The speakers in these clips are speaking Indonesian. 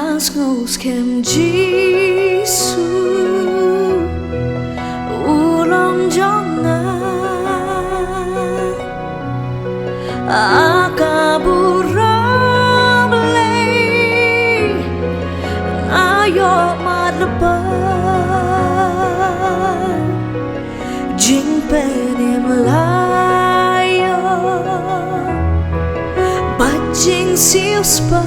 Ngas ngos kem Jisu ulang jangan akaburam lay ayo madapan jing penim layo bajing sius pa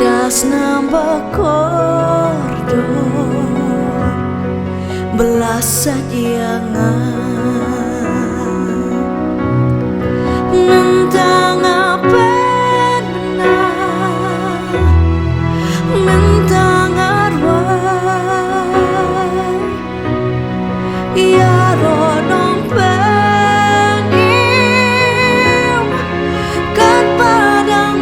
das nambah kordon belas sajiangan mentang apa mentang arwah ya rodong penim kan padang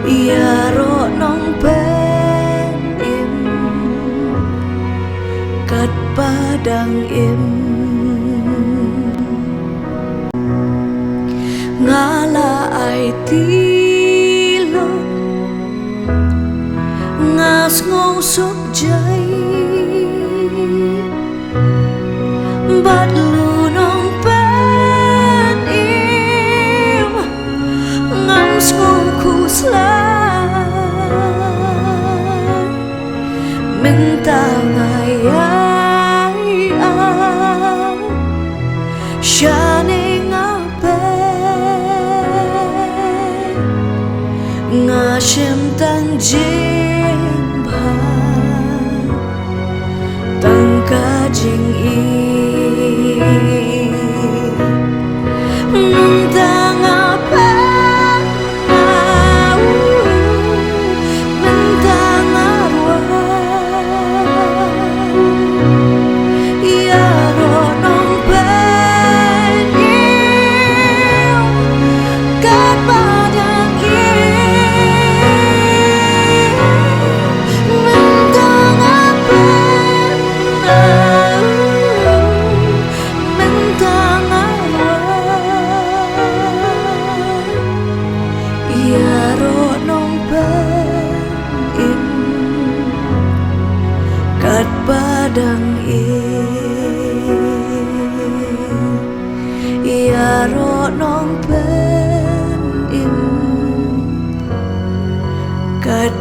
ya ro nong pen im kat padang im ngala ai tilo ngas ngong suk jai bat lu nong pen im ngam ngong kusla mentang ayai au shane ngape ngashem tang jing ba tang ka jing i mentang apa kat padang ya ro nong pen im kat